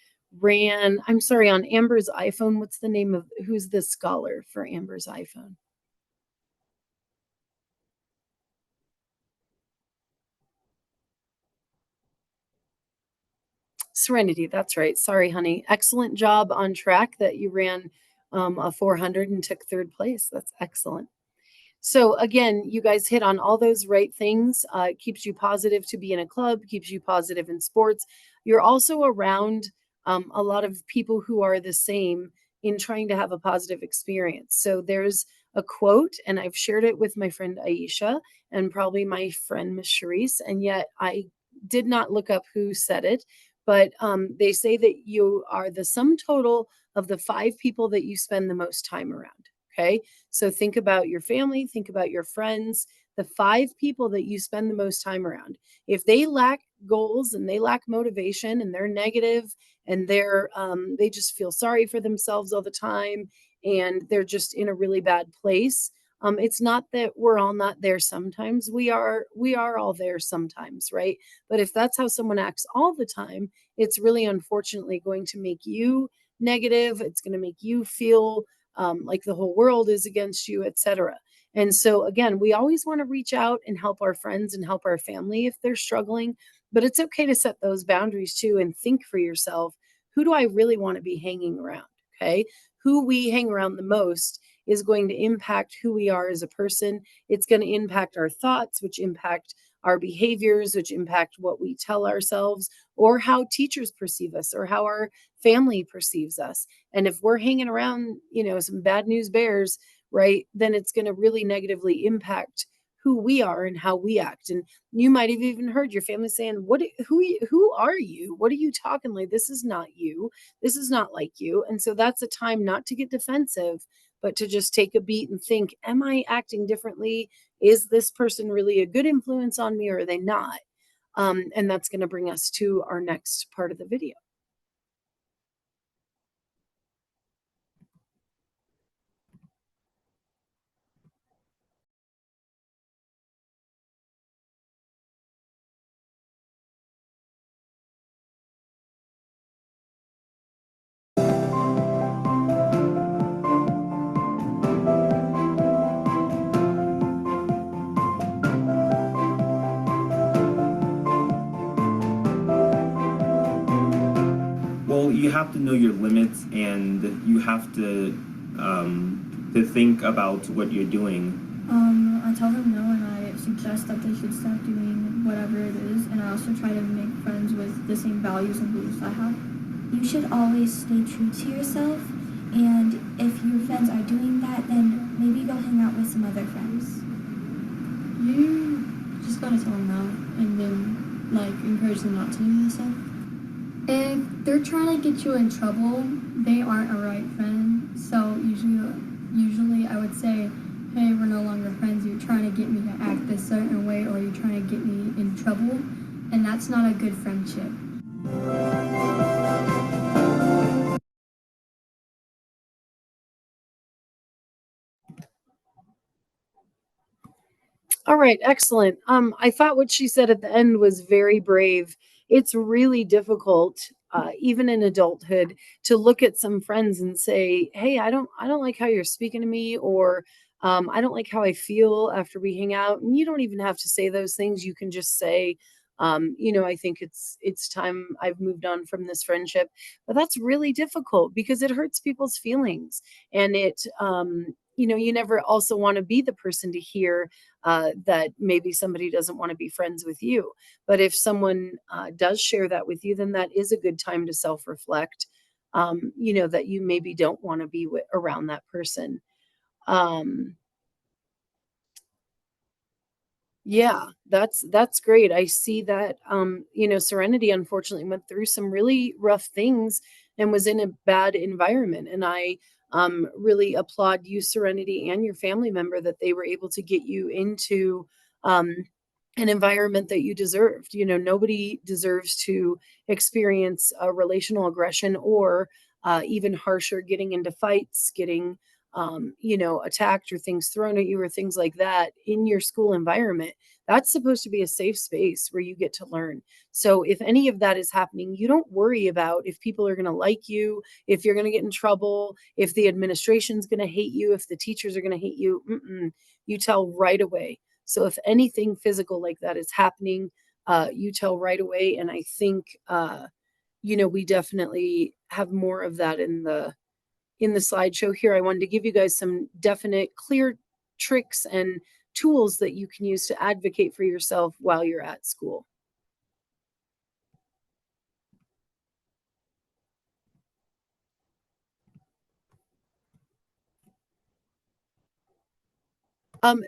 I'm sorry, on Amber's iPhone. What's the name of, who's the scholar for Amber's iPhone? Serenity, that's right. Sorry, honey. Excellent job on track that you ran a 400 and took third place. That's excellent. So again, you guys hit on all those right things. It keeps you positive to be in a club, keeps you positive in sports. You're also around a lot of people who are the same in trying to have a positive experience. So there's a quote, and I've shared it with my friend Aisha and probably my friend Miss Charisse, and yet I did not look up who said it, but they say that you are the sum total of the 5 people that you spend the most time around. Okay. So think about your family, think about your friends, the 5 people that you spend the most time around. If they lack goals and they lack motivation and they're negative and they just feel sorry for themselves all the time and they're just in a really bad place. It's not that we're all not there sometimes. We are all there sometimes, right? But if that's how someone acts all the time, it's really unfortunately going to make you negative. It's going to make you feel like the whole world is against you, etc. And so, again, we always want to reach out and help our friends and help our family if they're struggling. But it's okay to set those boundaries too and think for yourself, who do I really want to be hanging around? Okay. Who we hang around the most is going to impact who we are as a person. It's going to impact our thoughts, which impact our behaviors, which impact what we tell ourselves, or how teachers perceive us, or how our family perceives us. And if we're hanging around, some bad news bears, right, then it's going to really negatively impact who we are and how we act. And you might have even heard your family saying, who are you? What are you talking like? This is not you. This is not like you. And so that's a time not to get defensive, but to just take a beat and think, am I acting differently? Is this person really a good influence on me, or are they not? And that's going to bring us to our next part of the video. Well, you have to know your limits, and you have to think about what you're doing. I tell them no, and I suggest that they should stop doing whatever it is, and I also try to make friends with the same values and beliefs I have. You should always stay true to yourself, and if your friends are doing that, then maybe go hang out with some other friends. You just gotta tell them no, and then encourage them not to do this stuff. If they're trying to get you in trouble, they aren't a right friend. So usually I would say, hey, we're no longer friends. You're trying to get me to act this certain way, or you're trying to get me in trouble, and that's not a good friendship. All right, excellent. I thought what she said at the end was very brave. It's really difficult, even in adulthood, to look at some friends and say, "Hey, I don't like how you're speaking to me," or "I don't like how I feel after we hang out." And you don't even have to say those things. You can just say, "I think it's time I've moved on from this friendship." But that's really difficult because it hurts people's feelings, and you never also want to be the person to hear that maybe somebody doesn't want to be friends with you. But if someone does share that with you, then that is a good time to self reflect, that you maybe don't want to be around that person. Um, Yeah, that's great. I see that Serenity unfortunately went through some really rough things and was in a bad environment. And I really applaud you, Serenity, and your family member that they were able to get you into um an environment that you deserved. Nobody deserves to experience relational aggression or even harsher, getting into fights, getting attacked or things thrown at you or things like that in your school environment. That's supposed to be a safe space where you get to learn. So if any of that is happening, you don't worry about if people are going to like you, if you're going to get in trouble, if the administration's going to hate you, if the teachers are going to hate you. You tell right away. So if anything physical like that is happening, you tell right away. And I think we definitely have more of that in the slideshow here. I wanted to give you guys some definite, clear tricks and tools that you can use to advocate for yourself while you're at school.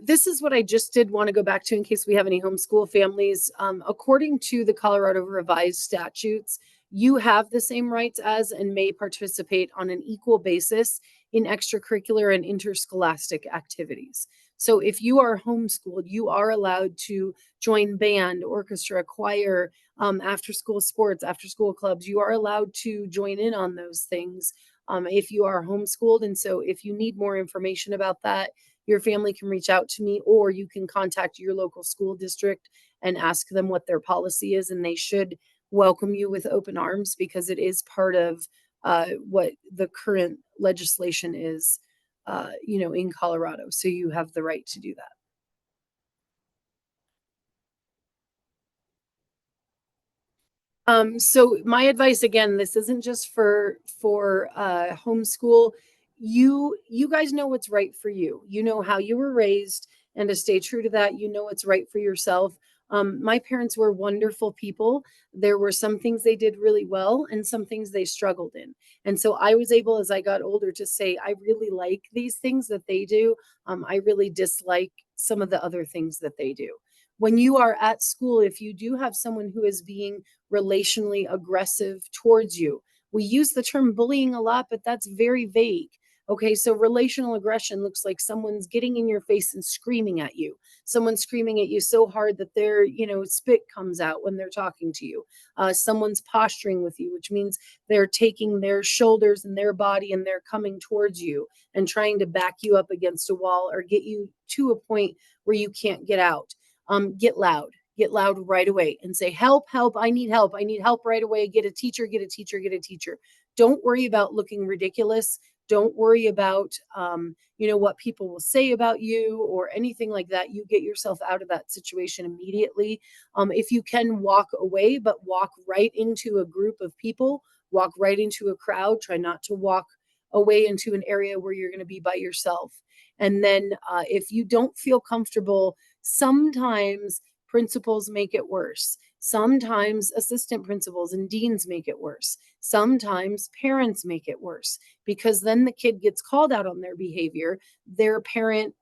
This is what I just did want to go back to in case we have any homeschool families. According to the Colorado Revised Statutes, you have the same rights as and may participate on an equal basis in extracurricular and interscholastic activities. So if you are homeschooled, you are allowed to join band, orchestra, choir, after school sports, after school clubs. You are allowed to join in on those things if you are homeschooled. And so if you need more information about that, your family can reach out to me, or you can contact your local school district and ask them what their policy is. And they should welcome you with open arms because it is part of what the current legislation is, in Colorado. So you have the right to do that. So my advice again, this isn't just for homeschool. You guys know what's right for you. You know how you were raised, and to stay true to that, you know what's right for yourself. My parents were wonderful people. There were some things they did really well and some things they struggled in. And so I was able, as I got older, to say, I really like these things that they do. I really dislike some of the other things that they do. When you are at school, if you do have someone who is being relationally aggressive towards you. We use the term bullying a lot, but that's very vague. Okay, so relational aggression looks like someone's getting in your face and screaming at you. Someone's screaming at you so hard that their, spit comes out when they're talking to you. Someone's posturing with you, which means they're taking their shoulders and their body and they're coming towards you and trying to back you up against a wall or get you to a point where you can't get out. Get loud right away and say, help, help, I need help. I need help right away. Get a teacher, get a teacher, get a teacher. Don't worry about looking ridiculous. Don't worry about, what people will say about you or anything like that. You get yourself out of that situation immediately. If you can walk away, but walk right into a group of people, walk right into a crowd. Try not to walk away into an area where you're going to be by yourself. And then if you don't feel comfortable, sometimes principals make it worse. Sometimes assistant principals and deans make it worse. Sometimes parents make it worse because then the kid gets called out on their behavior. Their parent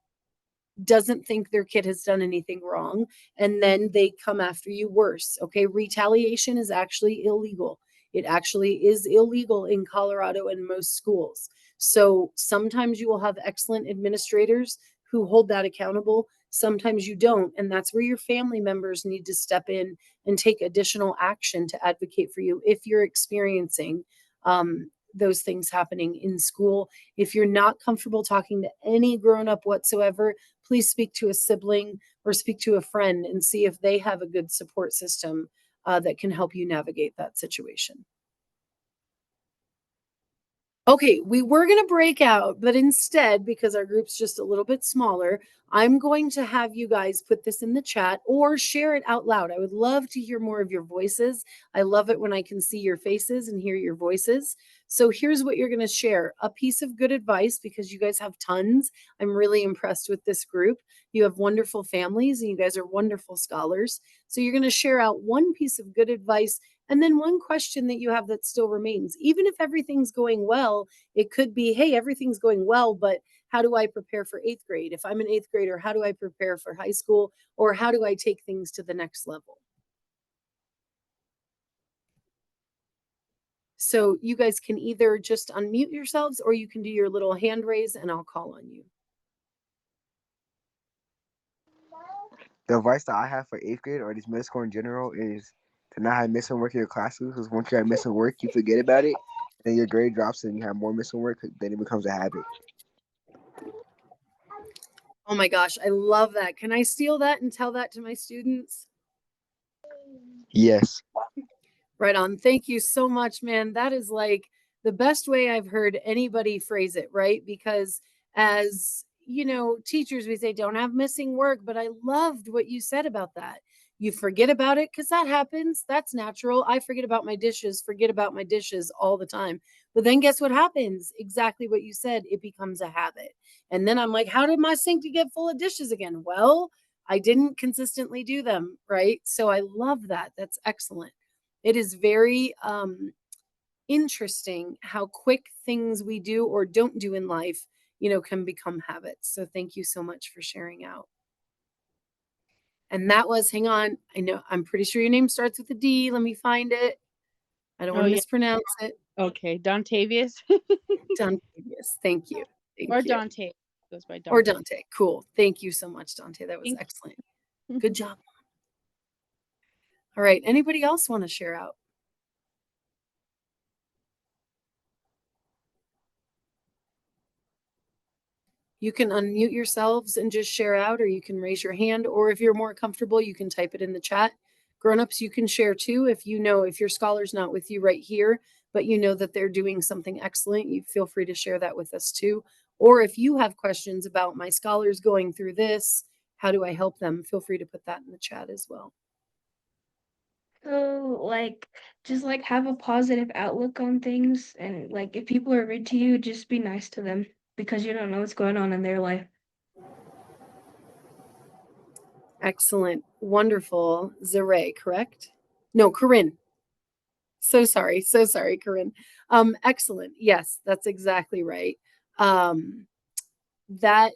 doesn't think their kid has done anything wrong, and then they come after you worse. Okay, retaliation is actually illegal. It actually is illegal in Colorado and most schools. So sometimes you will have excellent administrators who hold that accountable. Sometimes you don't. And that's where your family members need to step in and take additional action to advocate for you if you're experiencing those things happening in school. If you're not comfortable talking to any grown up whatsoever, please speak to a sibling or speak to a friend and see if they have a good support system that can help you navigate that situation. Okay, we were going to break out, but instead, because our group's just a little bit smaller, I'm going to have you guys put this in the chat or share it out loud. I would love to hear more of your voices. I love it when I can see your faces and hear your voices. So here's what you're going to share. A piece of good advice, because you guys have tons. I'm really impressed with this group. You have wonderful families and you guys are wonderful scholars. So you're going to share out one piece of good advice and then one question that you have that still remains. Even if everything's going well, it could be, hey, everything's going well, but how do I prepare for 8th grade? If I'm an 8th grader, how do I prepare for high school? Or how do I take things to the next level? So you guys can either just unmute yourselves or you can do your little hand raise and I'll call on you. The advice that I have for 8th grade or this middle school in general is to not have missing work in your classes, because once you have missing work, you forget about it, and then your grade drops and you have more missing work, then it becomes a habit. Oh my gosh, I love that. Can I steal that and tell that to my students? Yes. Right on. Thank you so much, man. That is like the best way I've heard anybody phrase it, right? Because as you know, teachers, we say don't have missing work, but I loved what you said about that. You forget about it because that happens. That's natural. I forget about my dishes, forget about my dishes all the time. But then guess what happens? Exactly what you said. It becomes a habit. And then I'm like, how did my sink get full of dishes again? Well, I didn't consistently do them, right? So I love that. That's excellent. It is very interesting how quick things we do or don't do in life, you know, can become habits. So thank you so much for sharing out. And that was, hang on, I know, I'm pretty sure your name starts with a D. Let me find it. I don't want to mispronounce it. Okay, Dontavius. Dontavius. Thank you. Or Thank you. Dante. Goes by Dante. Or Dante. Cool. Thank you so much, Dante. That was Thank excellent. Good job. All right. Anybody else want to share out? You can unmute yourselves and just share out, or you can raise your hand, or if you're more comfortable, you can type it in the chat. Grown-ups, you can share too. If you know, if your scholar's not with you right here, but you know that they're doing something excellent, you feel free to share that with us too. Or if you have questions about my scholars going through this, how do I help them? Feel free to put that in the chat as well. So, like, just like have a positive outlook on things, and like if people are rude to you, just be nice to them because you don't know what's going on in their life. Excellent. Wonderful. Zare, correct? No, Corinne. So sorry. So sorry, Corinne. Excellent. Yes, that's exactly right. That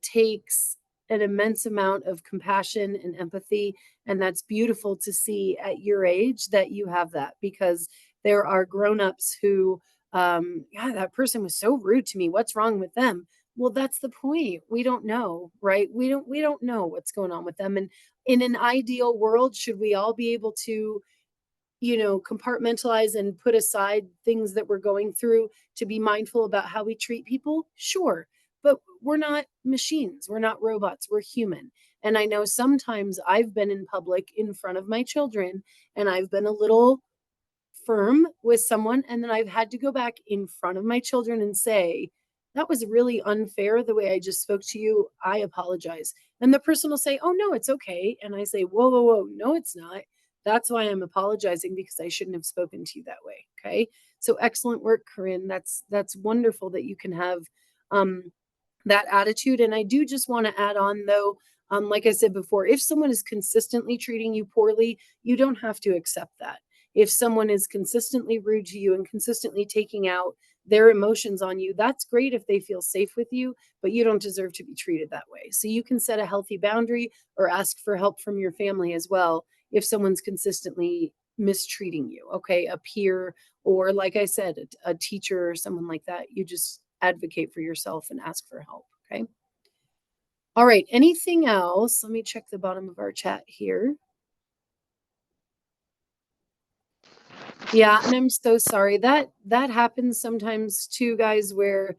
takes an immense amount of compassion and empathy, and that's beautiful to see at your age that you have that, because there are grown-ups who yeah, that person was so rude to me, what's wrong with them? Well, that's the point. We don't know, right? We don't know what's going on with them. And in an ideal world, should we all be able to, you know, compartmentalize and put aside things that we're going through to be mindful about how we treat people? Sure. But we're not machines. We're not robots. We're human. And I know sometimes I've been in public in front of my children and I've been a little firm with someone, and then I've had to go back in front of my children and say, that was really unfair the way I just spoke to you. I apologize. And the person will say, oh, no, it's okay. And I say, whoa, whoa, whoa, no, it's not. That's why I'm apologizing, because I shouldn't have spoken to you that way. Okay. So excellent work, Corinne. That's wonderful that you can have that attitude. And I do just want to add on though, like I said before, if someone is consistently treating you poorly, you don't have to accept that. If someone is consistently rude to you and consistently taking out their emotions on you, that's great if they feel safe with you, but you don't deserve to be treated that way. So you can set a healthy boundary or ask for help from your family as well if someone's consistently mistreating you, okay? A peer, or like I said, a teacher or someone like that. You just advocate for yourself and ask for help, okay? All right, anything else? Let me check the bottom of our chat here. Yeah, and I'm so sorry. That happens sometimes too, guys, where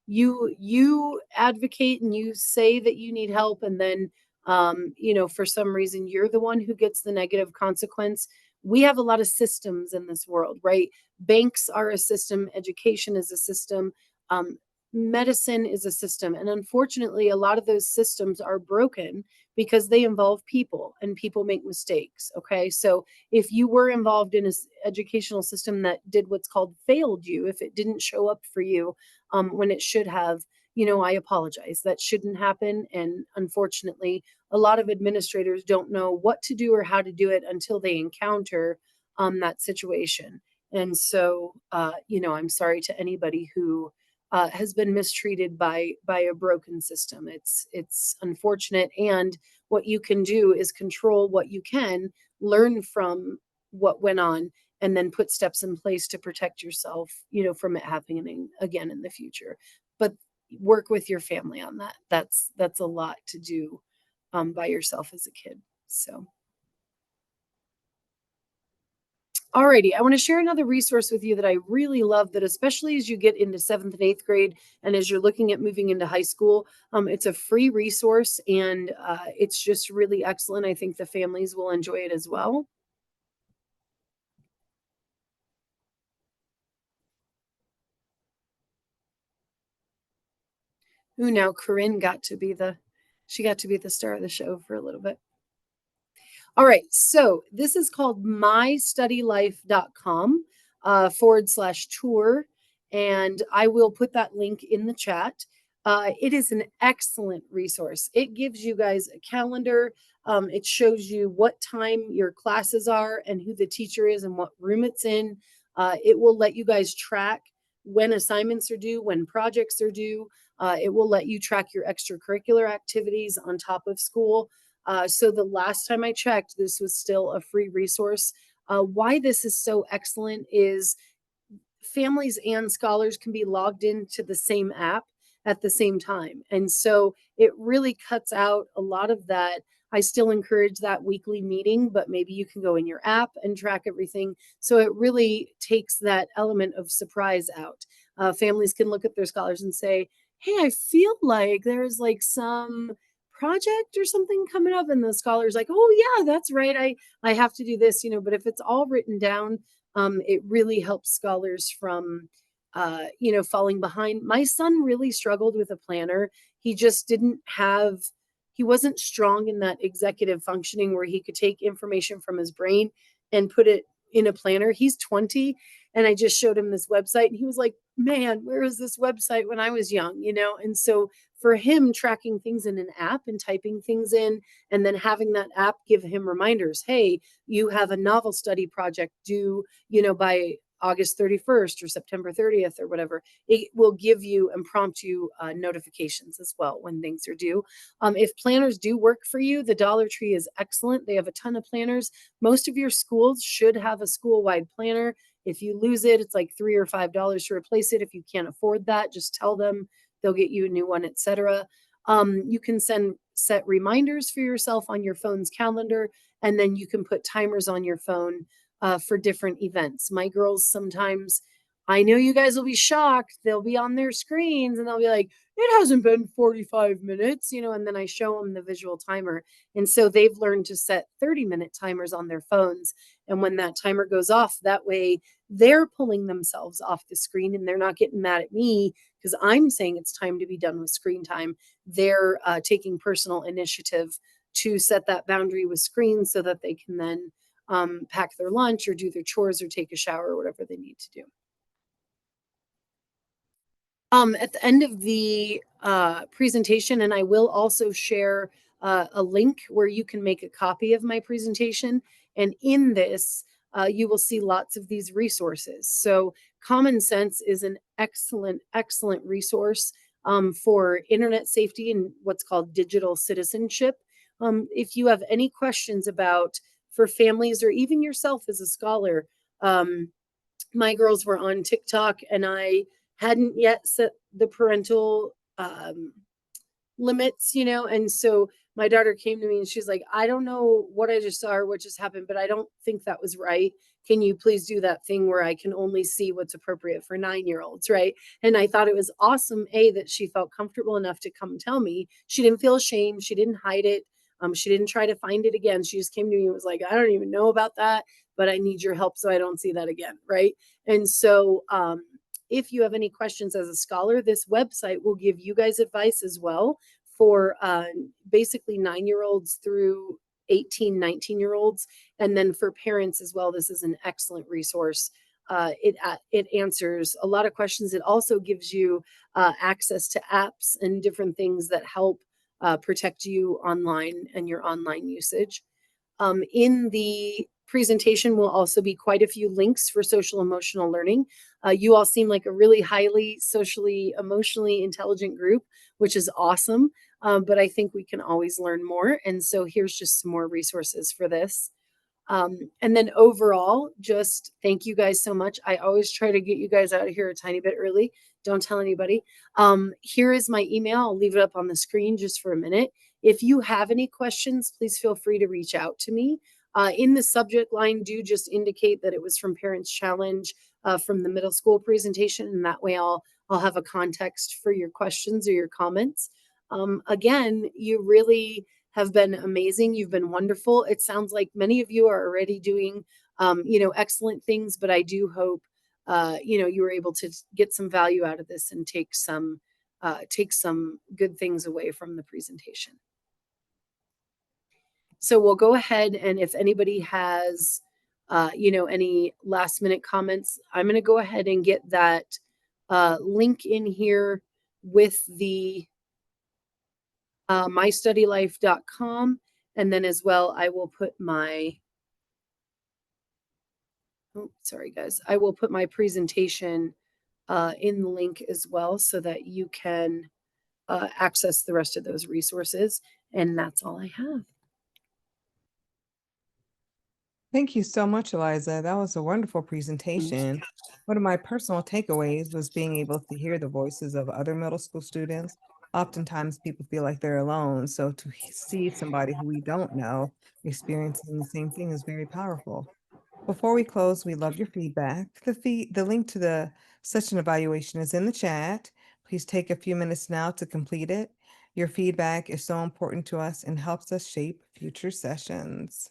you advocate and you say that you need help, and then you know, for some reason you're the one who gets the negative consequence. We have a lot of systems in this world, right? Banks are a system, education is a system, um, medicine is a system, and unfortunately, a lot of those systems are broken because they involve people and people make mistakes. Okay, so if you were involved in an educational system that did what's called failed you, if it didn't show up for you when it should have, you know, I apologize. That shouldn't happen. And unfortunately, a lot of administrators don't know what to do or how to do it until they encounter that situation. And so, you know, I'm sorry to anybody who has been mistreated by a broken system. It's unfortunate, and what you can do is control what you can, learn from what went on, and then put steps in place to protect yourself, you know, from it happening again in the future. But work with your family on that. That's a lot to do by yourself as a kid. So alrighty, I want to share another resource with you that I really love, that especially as you get into 7th and 8th grade and as you're looking at moving into high school, it's a free resource, and it's just really excellent. I think the families will enjoy it as well. Ooh, now Corinne got to be the star of the show for a little bit. All right, so this is called mystudylife.com /tour, and I will put that link in the chat. It is an excellent resource. It gives you guys a calendar. It shows you what time your classes are and who the teacher is and what room it's in. It will let you guys track when assignments are due, when projects are due. It will let you track your extracurricular activities on top of school. So the last time I checked, this was still a free resource. Why this is so excellent is families and scholars can be logged into the same app at the same time. And so it really cuts out a lot of that. I still encourage that weekly meeting, but maybe you can go in your app and track everything. So it really takes that element of surprise out. Families can look at their scholars and say, hey, I feel like there's like some project or something coming up, and the scholar's like, oh yeah, that's right, I have to do this, you know. But if it's all written down, it really helps scholars from you know, falling behind. My son really struggled with a planner. He just didn't have, he wasn't strong in that executive functioning where he could take information from his brain and put it in a planner. He's 20, and I just showed him this website, and he was like, man, where is this website when I was young, you know? And so for him, tracking things in an app and typing things in, and then having that app give him reminders, hey, you have a novel study project due, you know, by August 31st or September 30th or whatever, it will give you and prompt you notifications as well when things are due. If planners do work for you, the Dollar Tree is excellent. They have a ton of planners. Most of your schools should have a school-wide planner. If you lose it, it's like $3 or $5 to replace it. If you can't afford that, just tell them, they'll get you a new one, etc. You can set reminders for yourself on your phone's calendar, and then you can put timers on your phone for different events. My girls sometimes, I know you guys will be shocked, they'll be on their screens and they'll be like, it hasn't been 45 minutes, you know, and then I show them the visual timer. And so they've learned to set 30-minute timers on their phones. And when that timer goes off, that way they're pulling themselves off the screen and they're not getting mad at me because I'm saying it's time to be done with screen time. They're taking personal initiative to set that boundary with screens so that they can then pack their lunch or do their chores or take a shower or whatever they need to do. At the end of the presentation, and I will also share a link where you can make a copy of my presentation. And in this, you will see lots of these resources. So Common Sense is an excellent, excellent resource for internet safety and what's called digital citizenship. If you have any questions about for families or even yourself as a scholar. My girls were on TikTok and I hadn't yet set the parental limits, and so my daughter came to me and she's like, I don't know what I just saw or what just happened, but I don't think that was right. Can you please do that thing where I can only see what's appropriate for 9-year-olds, right? And I thought it was awesome, that she felt comfortable enough to come tell me. She didn't feel ashamed. She didn't hide it. She didn't try to find it again. She just came to me and was like, I don't even know about that, but I need your help so I don't see that again, right? And so if you have any questions as a scholar, this website will give you guys advice as well for basically 9-year-olds through 18, 19-year-olds. And then for parents as well, this is an excellent resource. It answers a lot of questions. It also gives you access to apps and different things that help protect you online and your online usage. In the presentation will also be quite a few links for social emotional learning. You all seem like a really highly socially, emotionally intelligent group, which is awesome. But I think we can always learn more. And so here's just some more resources for this. And then overall, just thank you guys so much. I always try to get you guys out of here a tiny bit early. Don't tell anybody. Here is my email. I'll leave it up on the screen just for a minute. If you have any questions, please feel free to reach out to me. In the subject line, do just indicate that it was from Parents Challenge from the middle school presentation, and that way I'll have a context for your questions or your comments. Again, you really have been amazing. You've been wonderful. It sounds like many of you are already doing, excellent things, but I do hope, you were able to get some value out of this and take some good things away from the presentation. So we'll go ahead, and if anybody has, any last minute comments, I'm going to go ahead and get that link in here with the mystudylife.com. And then as well, I will put sorry guys, I will put my presentation in the link as well so that you can access the rest of those resources. And that's all I have. Thank you so much, Eliza. That was a wonderful presentation. One of my personal takeaways was being able to hear the voices of other middle school students. Oftentimes people feel like they're alone. So to see somebody who we don't know experiencing the same thing is very powerful. Before we close, we love your feedback. The link to the session evaluation is in the chat. Please take a few minutes now to complete it. Your feedback is so important to us and helps us shape future sessions.